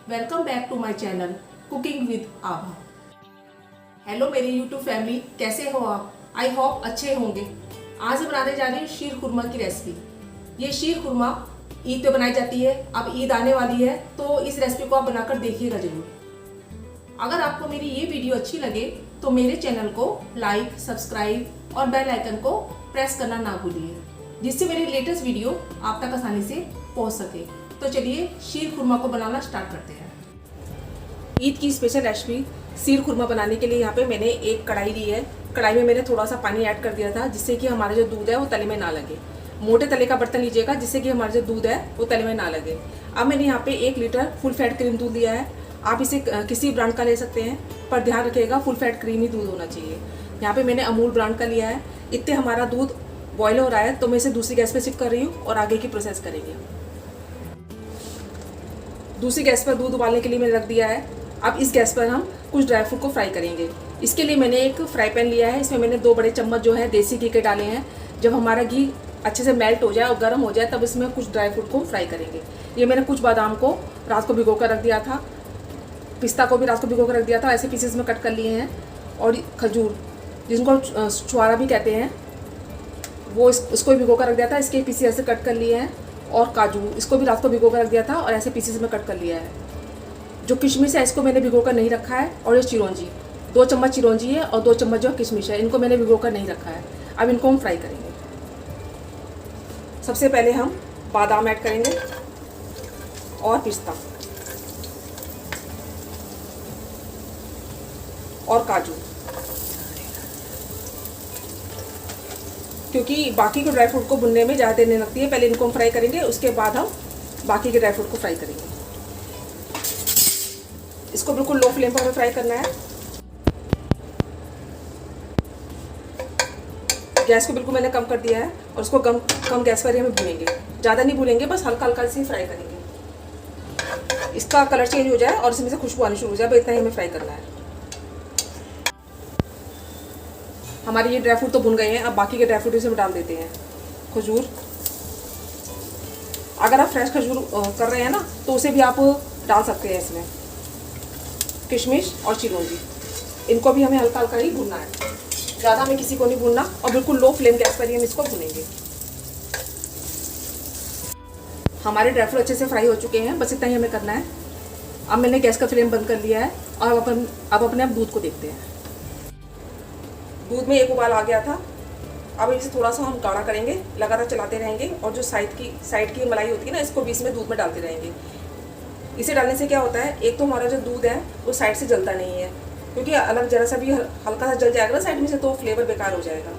Welcome back to my channel cooking with Abha. Hello my YouTube family, कैसे हो आप? I hope अच्छे होंगे। आज मैं बनाने जा रही हूँ शीर खुरमा की रेसिपी। ये शीर खुरमा ईद पे बनाई जाती है। अब ईद आने वाली है तो इस रेसिपी को आप बनाकर देखिएगा जरूर। अगर आपको मेरी ये वीडियो अच्छी लगे तो मेरे चैनल को लाइक, सब्सक्राइब और बेल आइकन को प्रेस करना ना भूलिए, जिससे मेरी लेटेस्ट वीडियो आप तक आसानी से पहुंच सके। तो चलिए शीर खुरमा को बनाना स्टार्ट करते हैं। ईद की स्पेशल रेसिपी शीर खुरमा बनाने के लिए यहाँ पे मैंने एक कढ़ाई ली है। कढ़ाई में मैंने थोड़ा सा पानी ऐड कर दिया था, जिससे कि हमारा जो दूध है वो तले में ना लगे। मोटे तले का बर्तन लीजिएगा, जिससे कि हमारा जो दूध है वो तले में ना लगे। अब मैंने यहाँ पे 1 लीटर फुल फैट क्रीम दूध लिया है। आप इसे किसी ब्रांड का ले सकते हैं, पर ध्यान रखिएगा फुल फैट क्रीम ही दूध होना चाहिए। यहाँ पे मैंने अमूल ब्रांड का लिया है। इतने हमारा दूध बॉयल हो रहा है तो मैं इसे दूसरी गैस पे शिफ्ट कर रही हूँ और आगे की प्रोसेस करेंगे। दूसरी गैस पर दूध उबालने के लिए मैंने रख दिया है। अब इस गैस पर हम कुछ ड्राई फ्रूट को फ्राई करेंगे। इसके लिए मैंने एक फ्राई पैन लिया है। इसमें मैंने 2 बड़े चम्मच जो है देसी घी के डाले हैं। जब हमारा घी अच्छे से मेल्ट हो जाए और गर्म हो जाए तब इसमें कुछ ड्राई फ्रूट को फ्राई करेंगे। ये मैंने कुछ बादाम को रात को भिगो कर रख दिया था, पिस्ता को भी रात को भिगो कर रख दिया था, ऐसे पीसेस में कट कर लिए हैं। और खजूर, जिनको छुआरा भी कहते हैं, वो इसको भी भिगो कर रख दिया था, इसके पीसेस ऐसे कट कर लिए हैं। और काजू, इसको भी रात को भिगो कर रख दिया था और ऐसे पीसेस में कट कर लिया है। जो किशमिश है इसको मैंने भिगो कर नहीं रखा है। और ये चिरौंजी, 2 चम्मच चिरौंजी है और 2 चम्मच जो किशमिश है, इनको मैंने भिगो कर नहीं रखा है। अब इनको हम फ्राई करेंगे। सबसे पहले हम बादाम ऐड करेंगे और पिस्ता और काजू, क्योंकि बाकी के ड्राई फ्रूट को भुनने में ज़्यादा देर नहीं लगती है। पहले इनको हम फ्राई करेंगे, उसके बाद हम बाकी के ड्राई फ्रूट को फ्राई करेंगे। इसको बिल्कुल लो फ्लेम पर हमें फ्राई करना है। गैस को बिल्कुल मैंने कम कर दिया है और उसको कम गैस पर ही हमें भूनेंगे। ज़्यादा नहीं भूनेंगे, बस हल्का हल्का से फ्राई करेंगे। इसका कलर चेंज हो जाए और इसमें से खुशबू आनी शुरू हो जाए, बस इतना ही हमें फ्राई करना है। हमारे ये ड्राई फ्रूट तो भुन गए हैं। अब बाकी के ड्राई फ्रूट इसमें डाल देते हैं। खजूर, अगर आप फ्रेश खजूर कर रहे हैं ना तो उसे भी आप डाल सकते हैं इसमें। किशमिश और चिरौंजी, इनको भी हमें हल्का हल्का ही भूनना है, ज़्यादा हमें किसी को नहीं भूनना। और बिल्कुल लो फ्लेम गैस पर ही हम इसको भूनेंगे। हमारे ड्राई फ्रूट अच्छे से फ्राई हो चुके हैं, बस इतना ही हमें करना है। अब मैंने गैस का फ्लेम बंद कर लिया है और अब अपने आप दूध को देखते हैं। दूध में एक उबाल आ गया था। अब इसे थोड़ा सा हम गाढ़ा करेंगे, लगातार चलाते रहेंगे। और जो साइड की मलाई होती है ना, इसको बीच में दूध में डालते रहेंगे। इसे डालने से क्या होता है, एक तो हमारा जो दूध है वो साइड से जलता नहीं है, क्योंकि अलग जरा सा भी हल्का सा जल जाएगा ना साइड में से तो फ्लेवर बेकार हो जाएगा।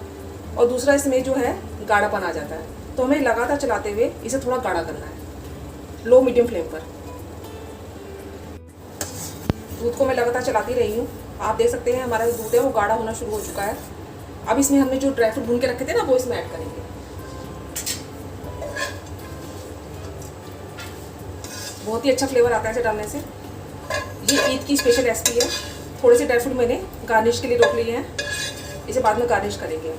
और दूसरा, इसमें जो है गाढ़ापन आ जाता है। तो हमें लगातार चलाते हुए इसे थोड़ा गाढ़ा करना है, लो मीडियम फ्लेम पर। दूध को मैं लगातार चलाती रही हूँ। आप देख सकते हैं हमारा जो दूध है वो गाढ़ा होना शुरू हो चुका है। अब इसमें हमने जो ड्राई फ्रूट भून के रखे थे ना, वो इसमें ऐड करेंगे। बहुत ही अच्छा फ्लेवर आता है इसे डालने से। ये ईद की स्पेशल रेसिपी है। थोड़े से ड्राई फ्रूट मैंने गार्निश के लिए रोक लिए हैं, इसे बाद में गार्निश करेंगे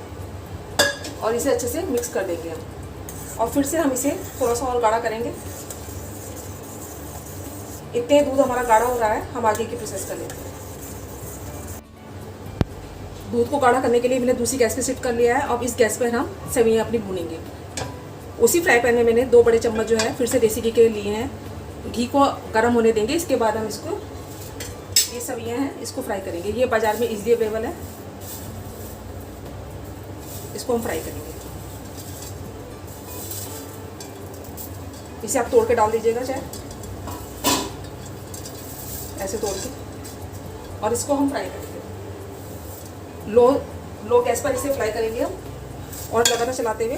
और इसे अच्छे से मिक्स कर देंगे हम। और फिर से हम इसे थोड़ा सा और गाढ़ा करेंगे। इतने दूध हमारा गाढ़ा हो रहा है, हम आगे की प्रोसेस कर लेते हैं। दूध को गाढ़ा करने के लिए मैंने दूसरी गैस पे शिफ्ट कर लिया है। अब इस गैस पर हम सेवइयाँ अपनी भूनेंगे। उसी फ्राई पैन में मैंने 2 बड़े चम्मच जो है फिर से देसी घी के लिए हैं। घी को गर्म होने देंगे, इसके बाद हम इसको, ये सेवइयाँ हैं, इसको फ्राई करेंगे। ये बाज़ार में इजीली अवेलेबल है, इसको हम फ्राई करेंगे। इसे आप तोड़ के डाल दीजिएगा, चाहे ऐसे तोड़ के, और इसको हम फ्राई करेंगे। लो गैस पर इसे फ्राई करेंगे हम, और लगातार चलाते हुए।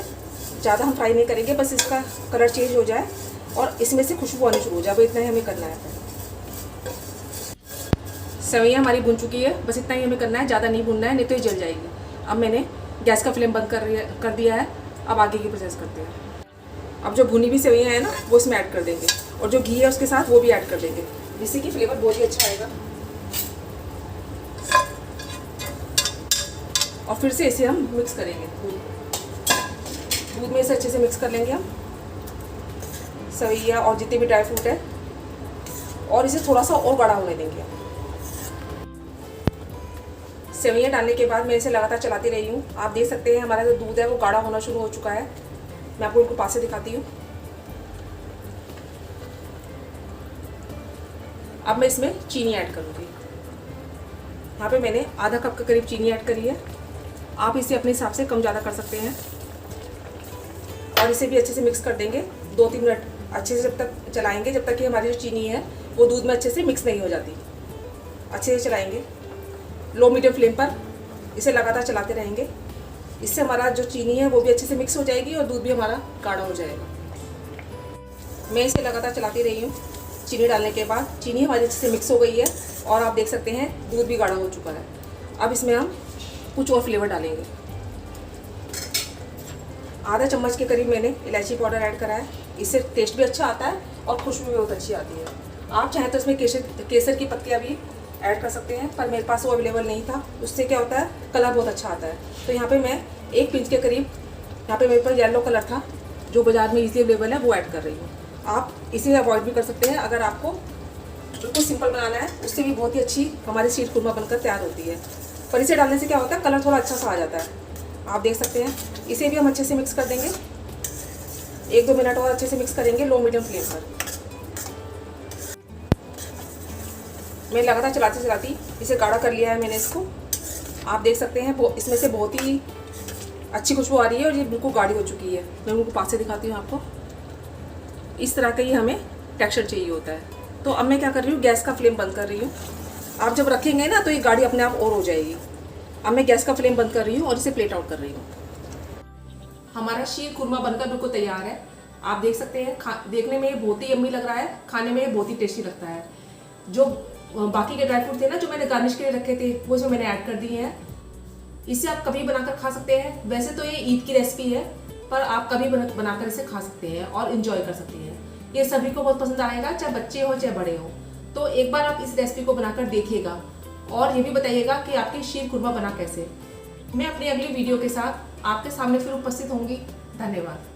ज़्यादा हम फ्राई नहीं करेंगे, बस इसका कलर चेंज हो जाए और इसमें से खुशबू आनी शुरू हो जाए, इतना ही हमें करना है। सेवइयाँ हमारी भुन चुकी है, बस इतना ही हमें करना है, ज़्यादा नहीं भुनना है, नहीं तो ये जल जाएगी। अब मैंने गैस का फ्लेम बंद कर दिया है। अब आगे की प्रोसेस करते हैं। अब जो भुनी हुई सेवइयाँ हैं ना, वो इसमें ऐड कर देंगे, और जो घी है उसके साथ वो भी ऐड कर देंगे, जिससे कि फ्लेवर बहुत ही अच्छा आएगा। और फिर से इसे हम मिक्स करेंगे। दूध में इसे अच्छे से मिक्स कर लेंगे हम। सेवइयाँ और जितने भी ड्राई फ्रूट है और इसे थोड़ा सा और गाढ़ा होने देंगे। सेवइयाँ डालने के बाद मैं इसे लगातार चलाती रही हूँ। आप देख सकते हैं हमारा जो दूध है वो गाढ़ा होना शुरू हो चुका है। मैं आपको इनको पास से दिखाती हूँ। अब मैं इसमें चीनी ऐड करूँगी। यहाँ पे मैंने आधा कप के करीब चीनी ऐड करी है। आप इसे अपने हिसाब से कम ज़्यादा कर सकते हैं। और इसे भी अच्छे से मिक्स कर देंगे 2-3 मिनट अच्छे से जब तक चलाएंगे जब तक कि हमारी जो चीनी है वो दूध में अच्छे से मिक्स नहीं हो जाती। अच्छे से चलाएंगे, लो मीडियम फ्लेम पर इसे लगातार चलाते रहेंगे। इससे हमारा जो चीनी है वो भी अच्छे से मिक्स हो जाएगी और दूध भी हमारा गाढ़ा हो जाएगा। मैं इसे लगातार चलाती रही हूँ। चीनी डालने के बाद चीनी हमारी अच्छे से मिक्स हो गई है और आप देख सकते हैं दूध भी गाढ़ा हो चुका है। अब इसमें हम कुछ और फ्लेवर डालेंगे। आधा चम्मच के करीब मैंने इलायची पाउडर ऐड करा है। इससे टेस्ट भी अच्छा आता है और खुशबू भी बहुत अच्छी आती है। आप चाहें तो इसमें केसर की पत्तियाँ भी ऐड कर सकते हैं, पर मेरे पास वो अवेलेबल नहीं था। उससे क्या होता है, कलर बहुत अच्छा आता है। तो यहाँ पे मैं 1 पिंच के करीब, यहाँ पे मेरे पास येलो कलर था जो बाज़ार में इजीली अवेलेबल है, वो ऐड कर रही हूँ। आप इसे अवॉइड भी कर सकते हैं अगर आपको बिल्कुल सिंपल बनाना है। उससे भी बहुत ही अच्छी हमारी शीर खुरमा बनकर तैयार होती है। पर इसे डालने से क्या होता है, कलर थोड़ा अच्छा सा आ जाता है। आप देख सकते हैं। इसे भी हम अच्छे से मिक्स कर देंगे। 1-2 मिनट और अच्छे से मिक्स करेंगे लो मीडियम फ्लेम पर। मैं लगातार चलाती चलाती इसे गाढ़ा कर लिया है मैंने इसको। आप देख सकते हैं इसमें से बहुत ही अच्छी खुशबू आ रही है और ये बिल्कुल गाढ़ी हो चुकी है। मैं उनको पास से दिखाती हूँ आपको। इस तरह का ही हमें टेक्सचर चाहिए होता है। तो अब मैं क्या कर रही हूँ, गैस का फ्लेम बंद कर रही हूँ। आप जब रखेंगे ना तो ये गाढ़ी अपने आप और हो जाएगी। अब मैं गैस का फ्लेम बंद कर रही हूँ और इसे प्लेट आउट कर रही हूँ। हमारा शीर खुरमा बनकर बिल्कुल तैयार है। आप देख सकते हैं, देखने में ये बहुत ही यम्मी लग रहा है, खाने में ये बहुत ही टेस्टी लगता है। जो बाकी के ड्राई फ्रूट थे ना जो मैंने गार्निश के लिए रखे थे वो इसमें मैंने ऐड कर दिए हैं। इसे आप कभी बनाकर खा सकते हैं। वैसे तो ये ईद की रेसिपी है, पर आप कभी बनाकर इसे खा सकते हैं और इन्जॉय कर सकते हैं। ये सभी को बहुत पसंद आएगा, चाहे बच्चे हो चाहे बड़े हो। तो एक बार आप इस रेसिपी को बनाकर देखिएगा और ये भी बताइएगा कि आपकी शीर खुरमा बना कैसे। मैं अपनी अगली वीडियो के साथ आपके सामने फिर उपस्थित होंगी। धन्यवाद।